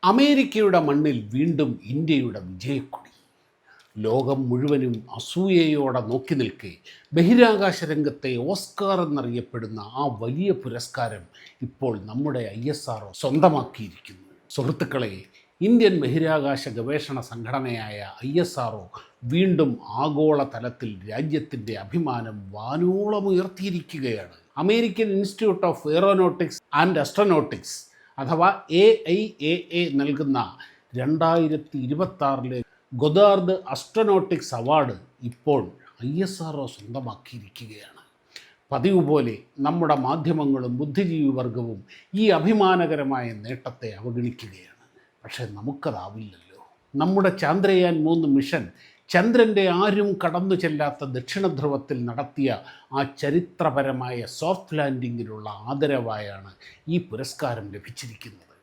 അമേരിക്കയുടെ മണ്ണിൽ വീണ്ടും ഇന്ത്യയുടെ വിജയക്കൊടി. ലോകം മുഴുവനും അസൂയയോടെ നോക്കി നിൽക്കെ ബഹിരാകാശ രംഗത്തെ ഓസ്കാർ എന്നറിയപ്പെടുന്ന ആ വലിയ പുരസ്കാരം ഇപ്പോൾ നമ്മുടെ ISRO സ്വന്തമാക്കിയിരിക്കുന്നു. സുഹൃത്തുക്കളെ, ഇന്ത്യൻ ബഹിരാകാശ ഗവേഷണ സംഘടനയായ ISRO വീണ്ടും ആഗോള തലത്തിൽ രാജ്യത്തിൻ്റെ അഭിമാനം വാനോളം ഉയർത്തിയിരിക്കുകയാണ്. American Institute of Aeronautics and Astronautics അഥവാ AIAA നൽകുന്ന 2026 ഗൊദാർഡ് ആസ്ട്രോനോട്ടിക്സ് അവാർഡ് ഇപ്പോൾ ISRO സ്വന്തമാക്കിയിരിക്കുകയാണ്. പതിവ് പോലെ നമ്മുടെ മാധ്യമങ്ങളും ബുദ്ധിജീവി വർഗവും ഈ അഭിമാനകരമായ നേട്ടത്തെ അവഗണിക്കുകയാണ്. പക്ഷേ നമുക്കതാവില്ലല്ലോ. നമ്മുടെ ചന്ദ്രയാൻ 3 മിഷൻ ചന്ദ്രൻ്റെ ആരും കടന്നു ചെല്ലാത്ത ദക്ഷിണ ധ്രുവത്തിൽ നടത്തിയ ആ ചരിത്രപരമായ സോഫ്റ്റ് ലാൻഡിങ്ങിനുള്ള ആദരവായാണ് ഈ പുരസ്കാരം ലഭിച്ചിരിക്കുന്നത്.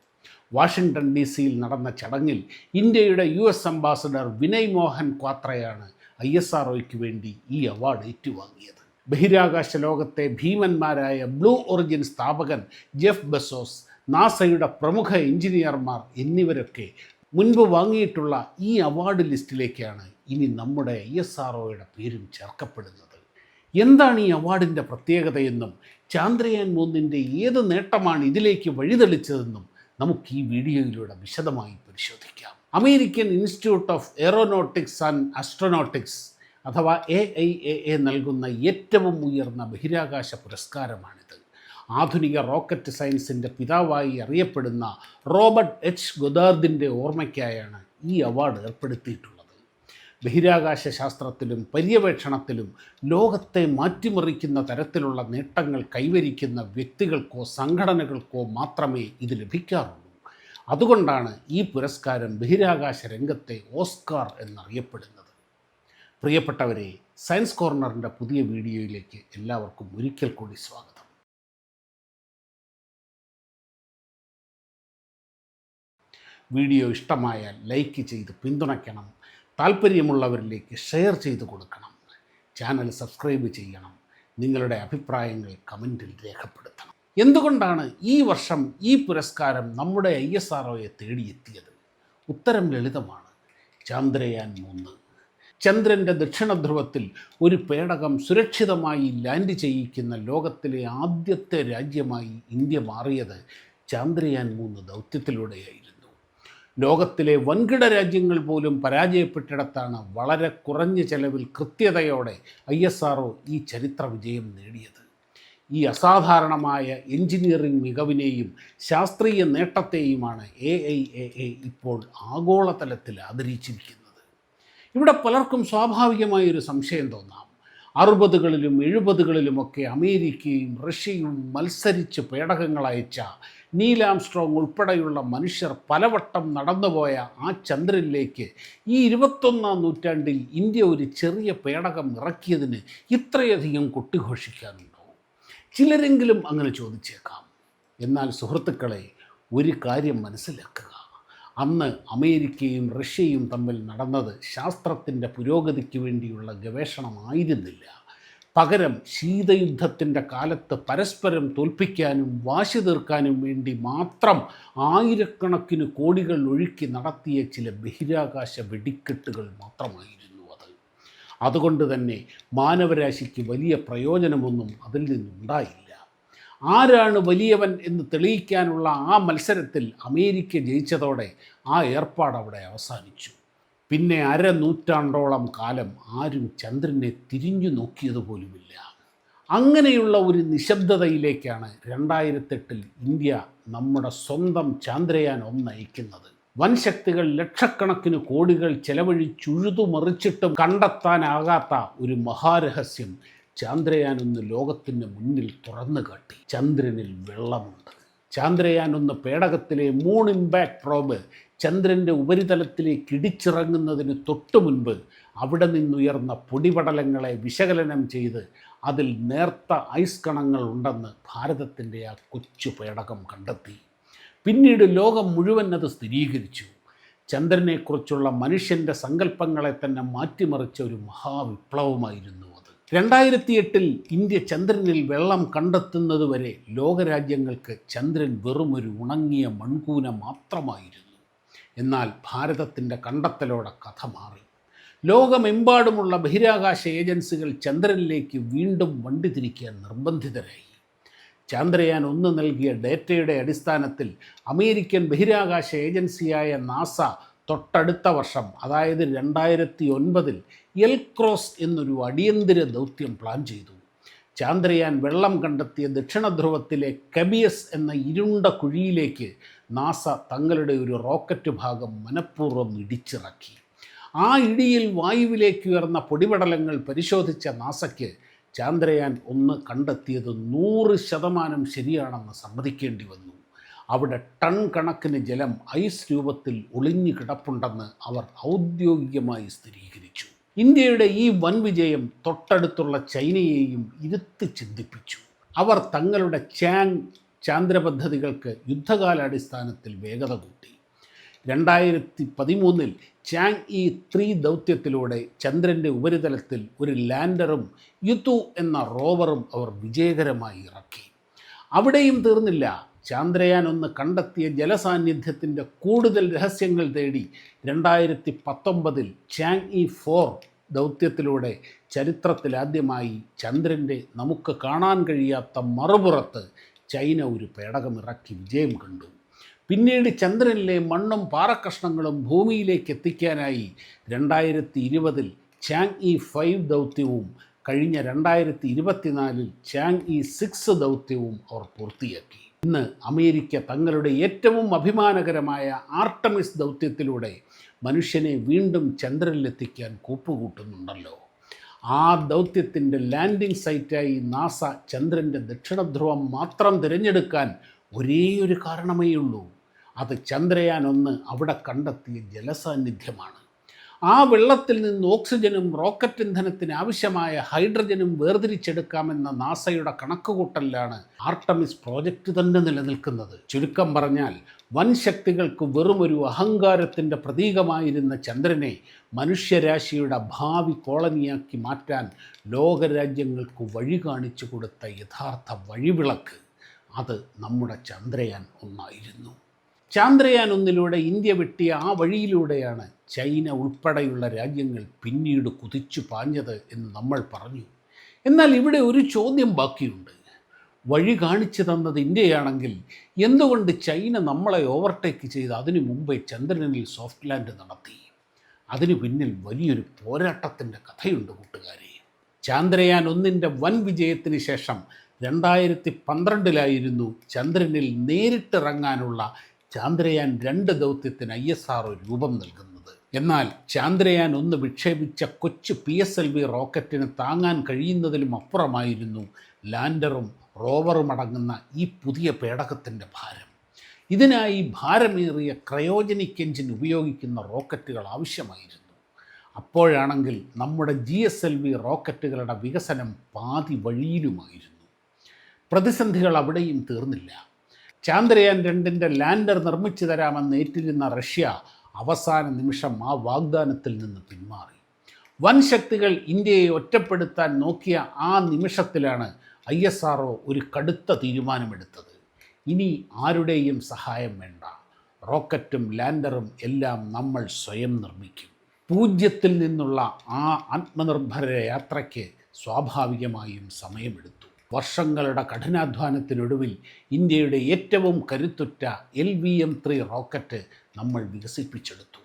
വാഷിങ്ടൺ DC നടന്ന ചടങ്ങിൽ ഇന്ത്യയുടെ US അംബാസഡർ വിനയ് മോഹൻ ക്വാത്രയാണ് ISROയ്ക്ക് വേണ്ടി ഈ അവാർഡ് ഏറ്റുവാങ്ങിയത്. ബഹിരാകാശ ലോകത്തെ ഭീമന്മാരായ ബ്ലൂ ഒറിജിൻ സ്ഥാപകൻ ജെഫ് ബെസോസ്, നാസയുടെ പ്രമുഖ എഞ്ചിനീയർമാർ എന്നിവരൊക്കെ മുൻപ് വാങ്ങിയിട്ടുള്ള ഈ അവാർഡ് ലിസ്റ്റിലേക്കാണ് ഇനി നമ്മുടെ ISROയുടെ പേരും ചേർക്കപ്പെടുന്നത്. എന്താണ് ഈ അവാർഡിൻ്റെ പ്രത്യേകതയെന്നും ചന്ദ്രയാൻ 3ൻ്റെ ഏത് നേട്ടമാണ് ഇതിലേക്ക് വഴിതെളിച്ചതെന്നും നമുക്ക് ഈ വീഡിയോയിലൂടെ വിശദമായി പരിശോധിക്കാം. American Institute of Aeronautics and Astronautics അഥവാ AIAA നൽകുന്ന ഏറ്റവും ഉയർന്ന ബഹിരാകാശ പുരസ്കാരമാണിത്. ആധുനിക റോക്കറ്റ് സയൻസിൻ്റെ പിതാവായി അറിയപ്പെടുന്ന റോബർട്ട് H ഗൊദാർഡിൻ്റെ ഓർമ്മയ്ക്കായാണ് ഈ അവാർഡ് ഏർപ്പെടുത്തിയിട്ടുള്ളത്. ബഹിരാകാശ ശാസ്ത്രത്തിലും പര്യവേക്ഷണത്തിലും ലോകത്തെ മാറ്റിമറിക്കുന്ന തരത്തിലുള്ള നേട്ടങ്ങൾ കൈവരിക്കുന്ന വ്യക്തികൾക്കോ സംഘടനകൾക്കോ മാത്രമേ ഇത് ലഭിക്കാറുള്ളൂ. അതുകൊണ്ടാണ് ഈ പുരസ്കാരം ബഹിരാകാശ രംഗത്തെ ഓസ്കാർ എന്നറിയപ്പെടുന്നത്. പ്രിയപ്പെട്ടവരെ, സയൻസ് കോർണറിൻ്റെ പുതിയ വീഡിയോയിലേക്ക് എല്ലാവർക്കും ഒരിക്കൽ കൂടി സ്വാഗതം. വീഡിയോ ഇഷ്ടമായാൽ ലൈക്ക് ചെയ്ത് പിന്തുണയ്ക്കണം. താല്പര്യമുള്ളവരിലേക്ക് ഷെയർ ചെയ്ത് കൊടുക്കണം. ചാനൽ സബ്സ്ക്രൈബ് ചെയ്യണം. നിങ്ങളുടെ അഭിപ്രായങ്ങൾ കമൻറ്റിൽ രേഖപ്പെടുത്തണം. എന്തുകൊണ്ടാണ് ഈ വർഷം ഈ പുരസ്കാരം നമ്മുടെ ISROയെ തേടിയെത്തിയത്? ഉത്തരം ലളിതമാണ്. ചന്ദ്രയാൻ 3. ചന്ദ്രൻ്റെ ദക്ഷിണ ധ്രുവത്തിൽ ഒരു പേടകം സുരക്ഷിതമായി ലാൻഡ് ചെയ്യിക്കുന്ന ലോകത്തിലെ ആദ്യത്തെ രാജ്യമായി ഇന്ത്യ മാറിയത് ചന്ദ്രയാൻ 3 ദൗത്യത്തിലൂടെയായിരുന്നു. ലോകത്തിലെ വൻകിട രാജ്യങ്ങൾ പോലും പരാജയപ്പെട്ടിടത്താണ് വളരെ കുറഞ്ഞ ചെലവിൽ കൃത്യതയോടെ ISRO ഈ ചരിത്ര വിജയം നേടിയത്. ഈ അസാധാരണമായ എഞ്ചിനീയറിംഗ് മികവിനെയും ശാസ്ത്രീയ നേട്ടത്തെയുമാണ് AIAA ഇപ്പോൾ ആഗോളതലത്തിൽ ആദരിച്ചിരിക്കുന്നത്. ഇവിടെ പലർക്കും സ്വാഭാവികമായൊരു സംശയം തോന്നാം. 60കളിലും 70കളിലുമൊക്കെ അമേരിക്കയും റഷ്യയും മത്സരിച്ച് പേടകങ്ങൾ അയച്ച നീൽ ആംസ്ട്രോങ് ഉൾപ്പെടെയുള്ള മനുഷ്യർ പലവട്ടം നടന്നുപോയ ആ ചന്ദ്രനിലേക്ക് ഈ 21ാം നൂറ്റാണ്ടിൽ ഇന്ത്യ ഒരു ചെറിയ പേടകം ഇറക്കിയതിന് ഇത്രയധികം കൊട്ടിഘോഷിക്കാനുണ്ടോ? ചിലരെങ്കിലും അങ്ങനെ ചോദിച്ചേക്കാം. എന്നാൽ സുഹൃത്തുക്കളെ, ഒരു കാര്യം മനസ്സിലാക്കുക. അന്ന് അമേരിക്കയും റഷ്യയും തമ്മിൽ നടന്നത് ശാസ്ത്രത്തിൻ്റെ പുരോഗതിക്ക് വേണ്ടിയുള്ള ഗവേഷണമായിരുന്നില്ല. പകരം ശീതയുദ്ധത്തിൻ്റെ കാലത്ത് പരസ്പരം തോൽപ്പിക്കാനും വാശി തീർക്കാനും വേണ്ടി മാത്രം ആയിരക്കണക്കിന് കോടികൾ ഒഴുക്കി നടത്തിയ ചില ബഹിരാകാശ വെടിക്കെട്ടുകൾ മാത്രമായിരുന്നു അത്. അതുകൊണ്ട് തന്നെ മാനവരാശിക്ക് വലിയ പ്രയോജനമൊന്നും അതിൽ നിന്നുണ്ടായില്ല. ആരാണ് വലിയവൻ എന്ന് തെളിയിക്കാനുള്ള ആ മത്സരത്തിൽ അമേരിക്ക ജയിച്ചതോടെ ആ ഏർപ്പാട് അവിടെ അവസാനിച്ചു. പിന്നെ 1/2 നൂറ്റാണ്ടോളം കാലം ആരും ചന്ദ്രനെ തിരിഞ്ഞു നോക്കിയതുപോലുമില്ല. അങ്ങനെയുള്ള ഒരു നിശബ്ദതയിലേക്കാണ് 2008 ഇന്ത്യ നമ്മുടെ സ്വന്തം ചന്ദ്രയാൻ 1 അയക്കുന്നത്. വൻശക്തികൾ ലക്ഷക്കണക്കിന് കോടികൾ ചെലവഴിച്ചുഴുതുമറിച്ചിട്ടും കണ്ടെത്താനാകാത്ത ഒരു മഹാരഹസ്യം ചന്ദ്രയാൻ 1 ലോകത്തിന് മുന്നിൽ തുറന്നു കാട്ടി. ചന്ദ്രനിൽ വെള്ളമുണ്ട്. ചന്ദ്രയാൻ 1 പേടകത്തിലെ മൂൺ ഇമ്പാക്ട് പ്രോബ് ചന്ദ്രൻ്റെ ഉപരിതലത്തിലേക്ക് ഇടിച്ചിറങ്ങുന്നതിന് തൊട്ടു മുൻപ് അവിടെ നിന്നുയർന്ന പൊടിപടലങ്ങളെ വിശകലനം ചെയ്ത് അതിൽ നേർത്ത ഐസ് കണങ്ങൾ ഉണ്ടെന്ന് ഭാരതത്തിൻ്റെ ആ കൊച്ചു പേടകം കണ്ടെത്തി. പിന്നീട് ലോകം മുഴുവൻ അത് സ്ഥിരീകരിച്ചു. ചന്ദ്രനെക്കുറിച്ചുള്ള മനുഷ്യൻ്റെ സങ്കല്പങ്ങളെ തന്നെ മാറ്റിമറിച്ച ഒരു മഹാവിപ്ലവമായിരുന്നു അത്. 2008 ഇന്ത്യ ചന്ദ്രനിൽ വെള്ളം കണ്ടെത്തുന്നതുവരെ ലോകരാജ്യങ്ങൾക്ക് ചന്ദ്രൻ വെറുമൊരു ഉണങ്ങിയ മൺകൂന മാത്രമായിരുന്നു. എന്നാൽ ഭാരതത്തിൻ്റെ കണ്ടെത്തലോടെ കഥ മാറി. ലോകമെമ്പാടുമുള്ള ബഹിരാകാശ ഏജൻസികൾ ചന്ദ്രനിലേക്ക് വീണ്ടും വണ്ടി തിരിക്കാൻ നിർബന്ധിതരായി. ചന്ദ്രയാൻ 1 നൽകിയ ഡേറ്റയുടെ അടിസ്ഥാനത്തിൽ അമേരിക്കൻ ബഹിരാകാശ ഏജൻസിയായ നാസ തൊട്ടടുത്ത വർഷം, അതായത് 2009 എൽ ക്രോസ് എന്നൊരു അടിയന്തര ദൗത്യം പ്ലാൻ ചെയ്തു. ചന്ദ്രയാൻ വെള്ളം കണ്ടെത്തിയ ദക്ഷിണധ്രുവത്തിലെ കബിയസ് എന്ന ഇരുണ്ട കുഴിയിലേക്ക് നാസ തങ്ങളുടെ ഒരു റോക്കറ്റ് ഭാഗം മനഃപൂർവ്വം ഇടിച്ചിറക്കി. ആ ഇടിയിൽ വായുവിലേക്ക് ഉയർന്ന പൊടിപടലങ്ങൾ പരിശോധിച്ച നാസയ്ക്ക് ചന്ദ്രയാൻ 1 കണ്ടെത്തിയത് 100% ശരിയാണെന്ന് സമ്മതിക്കേണ്ടി വന്നു. അവിടെ ടൺ കണക്കിന് ജലം ഐസ് രൂപത്തിൽ ഒളിഞ്ഞു കിടപ്പുണ്ടെന്ന് അവർ ഔദ്യോഗികമായി സ്ഥിരീകരിച്ചു. ഇന്ത്യയുടെ ഈ വൻ വിജയം തൊട്ടടുത്തുള്ള ചൈനയെയും ഇരുത്തി ചിന്തിപ്പിച്ചു. അവർ തങ്ങളുടെ ചാന്ദ്ര പദ്ധതികൾക്ക് യുദ്ധകാലാടിസ്ഥാനത്തിൽ വേഗത കൂട്ടി. 2013 ചാങ്-ഇ 3 ദൗത്യത്തിലൂടെ ചന്ദ്രൻ്റെ ഉപരിതലത്തിൽ ഒരു ലാൻഡറും യുതു എന്ന റോവറും അവർ വിജയകരമായി ഇറക്കി. അവിടെയും തീർന്നില്ല. ചന്ദ്രയാൻ 1 കണ്ടെത്തിയ ജലസാന്നിധ്യത്തിൻ്റെ കൂടുതൽ രഹസ്യങ്ങൾ തേടി 2019 ചാങ്-ഇ 4 ദൗത്യത്തിലൂടെ ചരിത്രത്തിലാദ്യമായി ചന്ദ്രൻ്റെ നമുക്ക് കാണാൻ കഴിയാത്ത മറുപുറത്ത് ചൈന ഒരു പേടകമിറക്കി വിജയം കണ്ടു. പിന്നീട് ചന്ദ്രനിലെ മണ്ണും പാറക്കഷ്ണങ്ങളും ഭൂമിയിലേക്ക് എത്തിക്കാനായി 2020 ചാങ്-ഇ 5 ദൗത്യവും കഴിഞ്ഞ 2024 ചാങ്-ഇ 6 ദൗത്യവും അവർ പൂർത്തിയാക്കി. ഇന്ന് അമേരിക്ക തങ്ങളുടെ ഏറ്റവും അഭിമാനകരമായ ആർട്ടമിസ് ദൗത്യത്തിലൂടെ മനുഷ്യനെ വീണ്ടും ചന്ദ്രനിലെത്തിക്കാൻ കൂപ്പുകൂട്ടുന്നുണ്ടല്ലോ. ആ ദൗത്യത്തിൻ്റെ ലാൻഡിംഗ് സൈറ്റായി നാസ ചന്ദ്രൻ്റെ ദക്ഷിണധ്രുവം മാത്രം തിരഞ്ഞെടുക്കാൻ ഒരേയൊരു കാരണമേ ഉള്ളൂ. അത് ചന്ദ്രയാൻ 1 അവിടെ കണ്ടെത്തിയ ജലസാന്നിധ്യമാണ്. ആ വെള്ളത്തിൽ നിന്ന് ഓക്സിജനും റോക്കറ്റ് ഇന്ധനത്തിന് ആവശ്യമായ ഹൈഡ്രജനും വേർതിരിച്ചെടുക്കാമെന്ന നാസയുടെ കണക്കുകൂട്ടലിലാണ് ആർട്ടമിസ് പ്രോജക്റ്റ് തന്നെ നിലനിൽക്കുന്നത്. ചുരുക്കം പറഞ്ഞാൽ വൻ ശക്തികൾക്ക് വെറുമൊരു അഹങ്കാരത്തിൻ്റെ പ്രതീകമായിരുന്ന ചന്ദ്രനെ മനുഷ്യരാശിയുടെ ഭാവി കോളനിയാക്കി മാറ്റാൻ ലോകരാജ്യങ്ങൾക്ക് വഴി കാണിച്ചു കൊടുത്ത യഥാർത്ഥ വഴിവിളക്ക് അത് നമ്മുടെ ചന്ദ്രയാൻ 1 ആയിരുന്നു. ചന്ദ്രയാൻ 1 ഇന്ത്യ വെട്ടിയ ആ വഴിയിലൂടെയാണ് ചൈന ഉൾപ്പെടെയുള്ള രാജ്യങ്ങൾ പിന്നീട് കുതിച്ചു പാഞ്ഞത് എന്ന് നമ്മൾ പറഞ്ഞു. എന്നാൽ ഇവിടെ ഒരു ചോദ്യം ബാക്കിയുണ്ട്. വഴി കാണിച്ചു തന്നത് ഇന്ത്യയാണെങ്കിൽ എന്തുകൊണ്ട് ചൈന നമ്മളെ ഓവർടേക്ക് ചെയ്ത് അതിനു മുമ്പേ ചന്ദ്രനിൽ സോഫ്റ്റ് ലാൻഡ് നടത്തി? അതിനു പിന്നിൽ വലിയൊരു പോരാട്ടത്തിൻ്റെ കഥയുണ്ട് കൂട്ടുകാരെ. ചന്ദ്രയാൻ 1 വൻ വിജയത്തിന് ശേഷം 2012 ചന്ദ്രനിൽ നേരിട്ടിറങ്ങാനുള്ള ചന്ദ്രയാൻ 2 ദൗത്യത്തിന് ISRO രൂപം നൽകുന്നത്. എന്നാൽ ചന്ദ്രയാൻ 1 വിക്ഷേപിച്ച കൊച്ചു PSLV റോക്കറ്റിന് താങ്ങാൻ കഴിയുന്നതിലും അപ്പുറമായിരുന്നു ലാൻഡറും റോവറും അടങ്ങുന്ന ഈ പുതിയ പേടകത്തിൻ്റെ ഭാരം. ഇതിനായി ഭാരമേറിയ ക്രയോജനിക് എഞ്ചിൻ ഉപയോഗിക്കുന്ന റോക്കറ്റുകൾ ആവശ്യമായിരുന്നു. അപ്പോഴാണെങ്കിൽ നമ്മുടെ GSLV റോക്കറ്റുകളുടെ വികസനം പാതി വഴിയിലുമായിരുന്നു. പ്രതിസന്ധികൾ അവിടെയും തീർന്നില്ല. ചന്ദ്രയാൻ 2 ലാൻഡർ നിർമ്മിച്ചു തരാമെന്ന് ഏറ്റിരുന്ന റഷ്യ അവസാന നിമിഷം ആ വാഗ്ദാനത്തിൽ നിന്ന് പിന്മാറി. വൻ ശക്തികൾ ഇന്ത്യയെ ഒറ്റപ്പെടുത്താൻ നോക്കിയ ആ നിമിഷത്തിലാണ് ISRO ഒരു കടുത്ത തീരുമാനമെടുത്തത്. ഇനി ആരുടെയും സഹായം വേണ്ട, റോക്കറ്റും ലാൻഡറും എല്ലാം നമ്മൾ സ്വയം നിർമ്മിക്കും. പൂജ്യത്തിൽ നിന്നുള്ള ആ ആത്മനിർഭര യാത്രയ്ക്ക് സ്വാഭാവികമായും സമയമെടുത്തു. വർഷങ്ങളുടെ കഠിനാധ്വാനത്തിനൊടുവിൽ ഇന്ത്യയുടെ ഏറ്റവും കരുത്തുറ്റ LVM-3 റോക്കറ്റ് നമ്മൾ വികസിപ്പിച്ചെടുത്തു.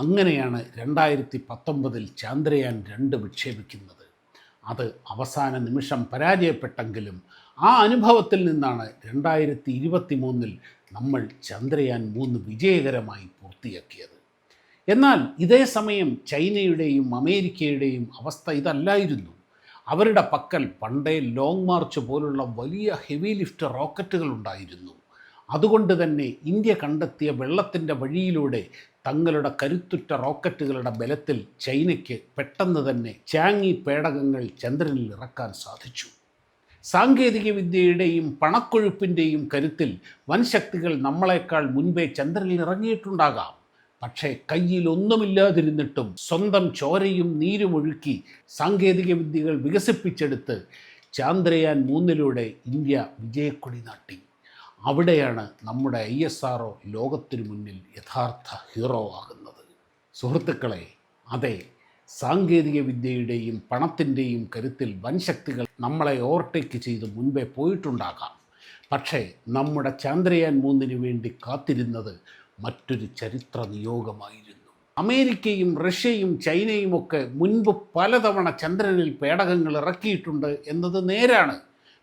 അങ്ങനെയാണ് 2019 ചന്ദ്രയാൻ 2 വിക്ഷേപിക്കുന്നത്. അത് അവസാന നിമിഷം പരാജയപ്പെട്ടെങ്കിലും ആ അനുഭവത്തിൽ നിന്നാണ് 2023 നമ്മൾ ചന്ദ്രയാൻ 3 വിജയകരമായി പൂർത്തിയാക്കിയത്. എന്നാൽ ഇതേ സമയം ചൈനയുടെയും അമേരിക്കയുടെയും അവസ്ഥ ഇതല്ലായിരുന്നു. അവരുടെ പക്കൽ പണ്ടേ ലോങ് മാർച്ച് പോലുള്ള വലിയ ഹെവി ലിഫ്റ്റ് റോക്കറ്റുകൾ ഉണ്ടായിരുന്നു. അതുകൊണ്ട് തന്നെ ഇന്ത്യ കണ്ടെത്തിയ വെള്ളത്തിൻ്റെ വഴിയിലൂടെ തങ്ങളുടെ കരുത്തുറ്റ റോക്കറ്റുകളുടെ ബലത്തിൽ ചൈനയ്ക്ക് പെട്ടെന്ന് തന്നെ ചാങ്-ഇ പേടകങ്ങൾ ചന്ദ്രനിൽ ഇറക്കാൻ സാധിച്ചു. സാങ്കേതികവിദ്യയുടെയും പണക്കൊഴുപ്പിൻ്റെയും കരുത്തിൽ വൻശക്തികൾ നമ്മളെക്കാൾ മുൻപേ ചന്ദ്രനിൽ ഇറങ്ങിയിട്ടുണ്ടാകാം. പക്ഷേ കയ്യിൽ ഒന്നുമില്ലാതിരുന്നിട്ടും സ്വന്തം ചോരയും നീരുമൊഴുക്കി സാങ്കേതിക വിദ്യകൾ വികസിപ്പിച്ചെടുത്ത് ചന്ദ്രയാൻ 3 ഇന്ത്യ വിജയക്കൊടി നാട്ടി. അവിടെയാണ് നമ്മുടെ ISRO ലോകത്തിനു മുന്നിൽ യഥാർത്ഥ ഹീറോ ആകുന്നത്. സുഹൃത്തുക്കളെ, അതെ, സാങ്കേതിക വിദ്യയുടെയും പണത്തിൻ്റെയും കരുത്തിൽ വൻശക്തികൾ നമ്മളെ ഓവർടേക്ക് ചെയ്ത് മുൻപേ പോയിട്ടുണ്ടാകാം. പക്ഷേ നമ്മുടെ ചന്ദ്രയാൻ 3 വേണ്ടി കാത്തിരുന്നത് മറ്റൊരു ചരിത്ര നിയോഗമായിരുന്നു. അമേരിക്കയും റഷ്യയും ചൈനയും ഒക്കെ മുൻപ് പലതവണ ചന്ദ്രനിൽ പേടകങ്ങൾ ഇറക്കിയിട്ടുണ്ട് എന്നത് നേരാണ്.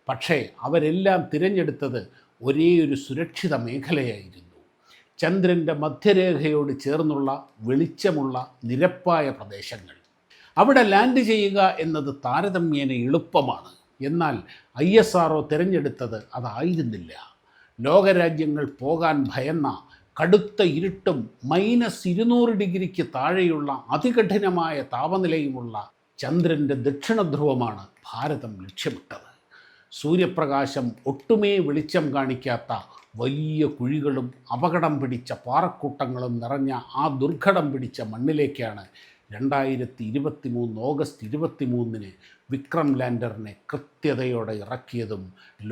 പക്ഷേ അവരെല്ലാം തിരഞ്ഞെടുത്തത് ഒരേ ഒരു സുരക്ഷിത മേഖലയായിരുന്നു. ചന്ദ്രൻ്റെ മധ്യരേഖയോട് ചേർന്നുള്ള വെളിച്ചമുള്ള നിരപ്പായ പ്രദേശങ്ങൾ. അവിടെ ലാൻഡ് ചെയ്യുക എന്നത് താരതമ്യേന എളുപ്പമാണ്. എന്നാൽ ISRO തിരഞ്ഞെടുത്തത് അതായിരുന്നില്ല. ലോകരാജ്യങ്ങൾ പോകാൻ ഭയന്ന കടുത്ത ഇരുട്ടും -200 ഡിഗ്രിക്ക് താഴെയുള്ള അതികഠിനമായ താപനിലയുമുള്ള ചന്ദ്രൻ്റെ ദക്ഷിണ ധ്രുവമാണ് ഭാരതം ലക്ഷ്യമിട്ടത്. സൂര്യപ്രകാശം ഒട്ടുമേ വെളിച്ചം കാണിക്കാത്ത വലിയ കുഴികളും അപകടം പിടിച്ച പാറക്കൂട്ടങ്ങളും നിറഞ്ഞ ആ ദുർഘടം പിടിച്ച മണ്ണിലേക്കാണ് 2023 ഓഗസ്റ്റ് 23-ന് വിക്രം ലാൻഡറിനെ കൃത്യതയോടെ ഇറക്കിയതും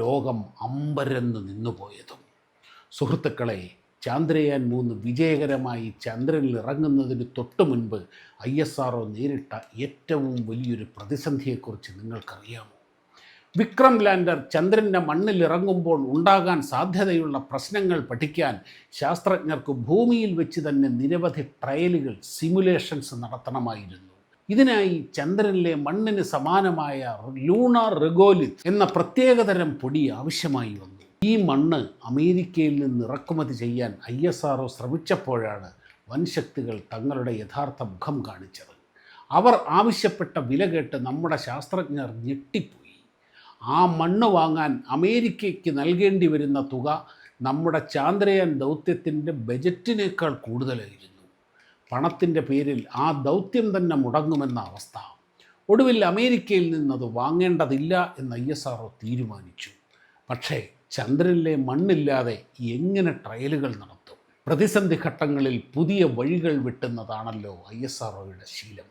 ലോകം അമ്പരന്ന് നിന്നുപോയതും. സുഹൃത്തുക്കളെ, ചന്ദ്രയാൻ 3 വിജയകരമായി ചന്ദ്രനിൽ ഇറങ്ങുന്നതിന് തൊട്ടു മുൻപ് ISRO നേരിട്ട ഏറ്റവും വലിയൊരു പ്രതിസന്ധിയെക്കുറിച്ച് നിങ്ങൾക്കറിയാമോ? വിക്രം ലാൻഡർ ചന്ദ്രൻ്റെ മണ്ണിൽ ഇറങ്ങുമ്പോൾ ഉണ്ടാകാൻ സാധ്യതയുള്ള പ്രശ്നങ്ങൾ പഠിക്കാൻ ശാസ്ത്രജ്ഞർക്ക് ഭൂമിയിൽ വെച്ച് തന്നെ നിരവധി ട്രയലുകൾ, സിമുലേഷൻസ് നടത്തണമായിരുന്നു. ഇതിനായി ചന്ദ്രനിലെ മണ്ണിന് സമാനമായ ലൂണാർ റിഗോലിത് എന്ന പ്രത്യേകതരം പൊടി ആവശ്യമായി വന്നു. ഈ മണ്ണ് അമേരിക്കയിൽ നിന്ന് ഇറക്കുമതി ചെയ്യാൻ ISRO ശ്രമിച്ചപ്പോഴാണ് വൻശക്തികൾ തങ്ങളുടെ യഥാർത്ഥ മുഖം കാണിച്ചത്. അവർ ആവശ്യപ്പെട്ട വില കേട്ട് നമ്മുടെ ശാസ്ത്രജ്ഞർ ഞെട്ടിപ്പോയി. ആ മണ്ണ് വാങ്ങാൻ അമേരിക്കയ്ക്ക് നൽകേണ്ടി വരുന്ന തുക നമ്മുടെ ചന്ദ്രയാൻ ദൗത്യത്തിൻ്റെ ബജറ്റിനേക്കാൾ കൂടുതലായിരുന്നു. പണത്തിൻ്റെ പേരിൽ ആ ദൗത്യം തന്നെ മുടങ്ങുമെന്ന അവസ്ഥ. ഒടുവിൽ അമേരിക്കയിൽ നിന്നത് വാങ്ങേണ്ടതില്ല എന്ന് ISRO തീരുമാനിച്ചു. പക്ഷേ ചന്ദ്രനിലെ മണ്ണില്ലാതെ എങ്ങനെ ട്രയലുകൾ നടത്തും? പ്രതിസന്ധി ഘട്ടങ്ങളിൽ പുതിയ വഴികൾ വെട്ടുന്നതാണല്ലോ ISROയുടെ ശീലം.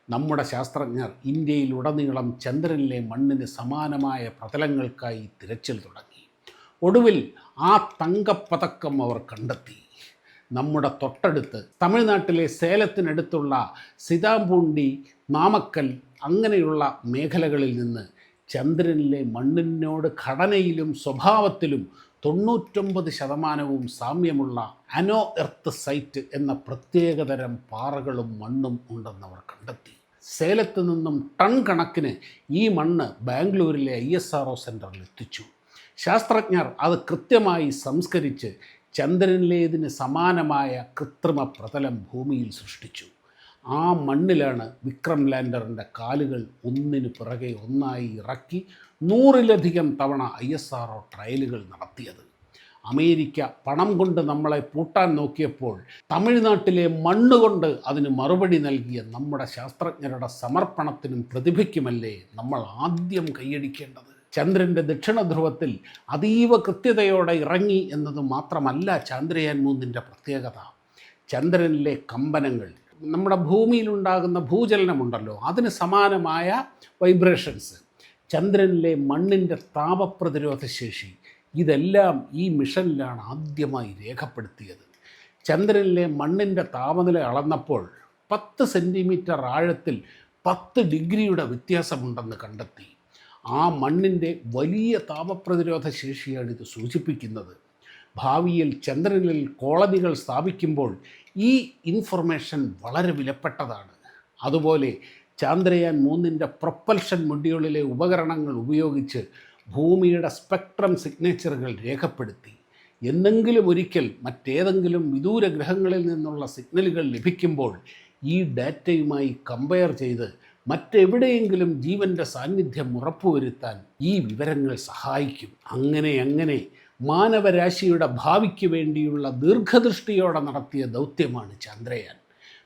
നമ്മുടെ ശാസ്ത്രജ്ഞർ ഇന്ത്യയിലുടനീളം ചന്ദ്രനിലെ മണ്ണിന് സമാനമായ പ്രതലങ്ങൾക്കായി തിരച്ചിൽ തുടങ്ങി. ഒടുവിൽ ആ തങ്കപ്പതക്കം അവർ കണ്ടെത്തി. നമ്മുടെ തൊട്ടടുത്ത് തമിഴ്നാട്ടിലെ സേലത്തിനടുത്തുള്ള സിതാപൂണ്ടി, നാമക്കൽ അങ്ങനെയുള്ള മേഖലകളിൽ നിന്ന് ചന്ദ്രനിലെ മണ്ണിനോട് ഘടനയിലും സ്വഭാവത്തിലും 99% സാമ്യമുള്ള അനോ എർത്ത് സൈറ്റ് എന്ന പ്രത്യേകതരം പാറകളും മണ്ണും ഉണ്ടെന്നവർ കണ്ടെത്തി. സേലത്ത് നിന്നും ടൺ കണക്കിന് ഈ മണ്ണ് ബാംഗ്ലൂരിലെ ISRO സെൻറ്ററിൽ എത്തിച്ചു. ശാസ്ത്രജ്ഞർ അത് കൃത്യമായി സംസ്കരിച്ച് ചന്ദ്രനിലേതിന് സമാനമായ കൃത്രിമ പ്രതലം ഭൂമിയിൽ സൃഷ്ടിച്ചു. ആ മണ്ണിലാണ് വിക്രം ലാൻഡറിൻ്റെ കാലുകൾ ഒന്നിനു പിറകെ ഒന്നായി ഇറക്കി 100-ലധികം തവണ ISRO ട്രയലുകൾ നടത്തിയത്. അമേരിക്ക പണം കൊണ്ട് നമ്മളെ പൂട്ടാൻ നോക്കിയപ്പോൾ തമിഴ്നാട്ടിലെ മണ്ണുകൊണ്ട് അതിന് മറുപടി നൽകിയ നമ്മുടെ ശാസ്ത്രജ്ഞരുടെ സമർപ്പണത്തിനും പ്രതിഭയ്ക്കുമല്ലേ നമ്മൾ ആദ്യം കൈയടിക്കേണ്ടത്. ചന്ദ്രൻ്റെ ദക്ഷിണ ധ്രുവത്തിൽ അതീവ കൃത്യതയോടെ ഇറങ്ങി എന്നത് മാത്രമല്ല ചന്ദ്രയാൻ 3-ൻ്റെ പ്രത്യേകത. ചന്ദ്രനിലെ കമ്പനങ്ങൾ, നമ്മുടെ ഭൂമിയിലുണ്ടാകുന്ന ഭൂചലനമുണ്ടല്ലോ, അതിന് സമാനമായ വൈബ്രേഷൻസ്, ചന്ദ്രനിലെ മണ്ണിൻ്റെ താപപ്രതിരോധ ശേഷി, ഇതെല്ലാം ഈ മിഷനിലാണ് ആദ്യമായി രേഖപ്പെടുത്തിയത്. ചന്ദ്രനിലെ മണ്ണിൻ്റെ താപനില അളന്നപ്പോൾ 10 സെൻറ്റിമീറ്റർ ആഴത്തിൽ 10 ഡിഗ്രിയുടെ വ്യത്യാസമുണ്ടെന്ന് കണ്ടെത്തി. ആ മണ്ണിൻ്റെ വലിയ താപപ്രതിരോധ ശേഷിയാണ് ഇത് സൂചിപ്പിക്കുന്നത്. ഭാവിയിൽ ചന്ദ്രനിൽ കോളനികൾ സ്ഥാപിക്കുമ്പോൾ ഈ ഇൻഫർമേഷൻ വളരെ വിലപ്പെട്ടതാണ്. അതുപോലെ ചന്ദ്രയാൻ 3-ൻ്റെ പ്രൊപ്പൽഷൻ മൊഡ്യൂളിലെ ഉപകരണങ്ങൾ ഉപയോഗിച്ച് ഭൂമിയുടെ സ്പെക്ട്രം സിഗ്നേച്ചറുകൾ രേഖപ്പെടുത്തി. എന്നെങ്കിലും ഒരിക്കൽ മറ്റേതെങ്കിലും വിദൂര ഗ്രഹങ്ങളിൽ നിന്നുള്ള സിഗ്നലുകൾ ലഭിക്കുമ്പോൾ ഈ ഡാറ്റയുമായി കമ്പയർ ചെയ്ത് മറ്റെവിടെയെങ്കിലും ജീവൻ്റെ സാന്നിധ്യം ഉറപ്പുവരുത്താൻ ഈ വിവരങ്ങൾ സഹായിക്കും. അങ്ങനെ മാനവരാശിയുടെ ഭാവിക്ക് വേണ്ടിയുള്ള ദീർഘദൃഷ്ടിയോടെ നടത്തിയ ദൗത്യമാണ് ചന്ദ്രയാൻ.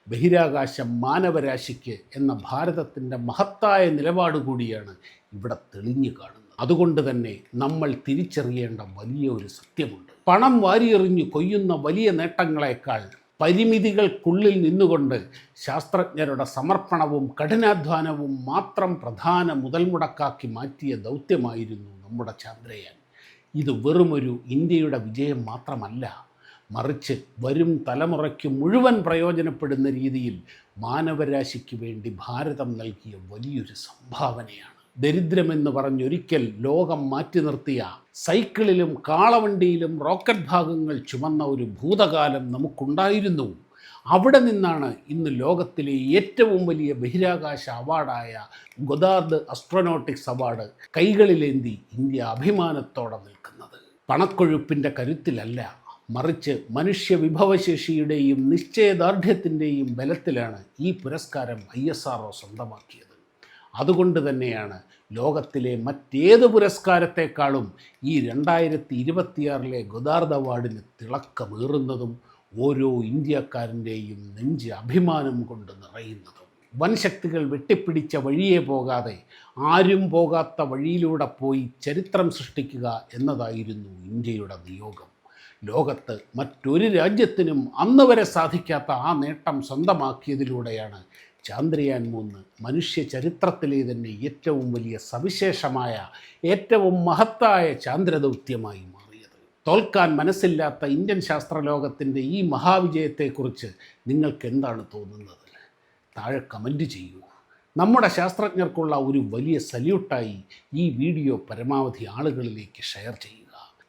ബഹിരാകാശം മാനവരാശിക്ക് എന്ന ഭാരതത്തിൻ്റെ മഹത്തായ നിലപാട് കൂടിയാണ് ഇവിടെ തെളിഞ്ഞു കാണുന്നത്. അതുകൊണ്ട് തന്നെ നമ്മൾ തിരിച്ചറിയേണ്ട വലിയ ഒരു സത്യമുണ്ട്. പണം വാരിയെറിഞ്ഞു കൊയ്യുന്ന വലിയ നേട്ടങ്ങളെക്കാൾ പരിമിതികൾക്കുള്ളിൽ നിന്നുകൊണ്ട് ശാസ്ത്രജ്ഞരുടെ സമർപ്പണവും കഠിനാധ്വാനവും മാത്രം പ്രധാന മുതൽമുടക്കാക്കി മാറ്റിയ ദൗത്യമായിരുന്നു നമ്മുടെ ചന്ദ്രയാൻ. ഇത് വെറുമൊരു ഇന്ത്യയുടെ വിജയം മാത്രമല്ല, മറിച്ച് വരും തലമുറയ്ക്ക് മുഴുവൻ പ്രയോജനപ്പെടുന്ന രീതിയിൽ മാനവരാശിക്ക് വേണ്ടി ഭാരതം നൽകിയ വലിയൊരു സംഭാവനയാണ്. ദരിദ്രമെന്ന് പറഞ്ഞൊരിക്കൽ ലോകം മാറ്റി നിർത്തിയ സൈക്കിളിലും കാളവണ്ടിയിലും റോക്കറ്റ് ഭാഗങ്ങൾ ചുമന്ന ഒരു ഭൂതകാലം നമുക്കുണ്ടായിരുന്നു. അവിടെ നിന്നാണ് ഇന്ന് ലോകത്തിലെ ഏറ്റവും വലിയ ബഹിരാകാശ അവാർഡായ ഗൊദാർഡ് അസ്ട്രോനോട്ടിക്സ് അവാർഡ് കൈകളിലേന്തി ഇന്ത്യ അഭിമാനത്തോടെ നിൽക്കുന്നത്. പണക്കൊഴുപ്പിൻ്റെ കരുത്തിലല്ല, മറിച്ച് മനുഷ്യ വിഭവശേഷിയുടെയും നിശ്ചയദാർഢ്യത്തിൻ്റെയും ബലത്തിലാണ് ഈ പുരസ്കാരം ISRO സ്വന്തമാക്കിയത്. അതുകൊണ്ട് തന്നെയാണ് ലോകത്തിലെ മറ്റേത് പുരസ്കാരത്തെക്കാളും ഈ 2026 ഗൊദാർഡ് അവാർഡിന് തിളക്കമേറുന്നതും ഓരോ ഇന്ത്യക്കാരൻ്റെയും നെഞ്ച് അഭിമാനം കൊണ്ട് നിറയുന്നതും. വൻശക്തികൾ വെട്ടിപ്പിടിച്ച വഴിയെ പോകാതെ ആരും പോകാത്ത വഴിയിലൂടെ പോയി ചരിത്രം സൃഷ്ടിക്കുക എന്നതായിരുന്നു ഇന്ത്യയുടെ നിയോഗം. ലോകത്ത് മറ്റൊരു രാജ്യത്തിനും അന്ന് വരെ സാധിക്കാത്ത ആ നേട്ടം സ്വന്തമാക്കിയതിലൂടെയാണ് ചാന്ദ്രയാൻ 3 മനുഷ്യ ചരിത്രത്തിലെ തന്നെ ഏറ്റവും വലിയ സവിശേഷമായ, ഏറ്റവും മഹത്തായ ചാന്ദ്രദൗത്യമായി മാറിയത്. തോൽക്കാൻ മനസ്സില്ലാത്ത ഇന്ത്യൻ ശാസ്ത്രലോകത്തിൻ്റെ ഈ മഹാവിജയത്തെക്കുറിച്ച് നിങ്ങൾക്ക് എന്താണ് തോന്നുന്നത്? താഴെ കമൻറ്റ് ചെയ്യൂ. നമ്മുടെ ശാസ്ത്രജ്ഞർക്കുള്ള ഒരു വലിയ സല്യൂട്ടായി ഈ വീഡിയോ പരമാവധി ആളുകളിലേക്ക് ഷെയർ ചെയ്യുക.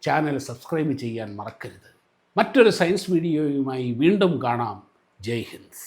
ചാനൽ സബ്സ്ക്രൈബ് ചെയ്യാൻ മറക്കരുത്. മറ്റൊരു സയൻസ് വീഡിയോയുമായി വീണ്ടും കാണാം. ജയ് ഹിന്ദ്.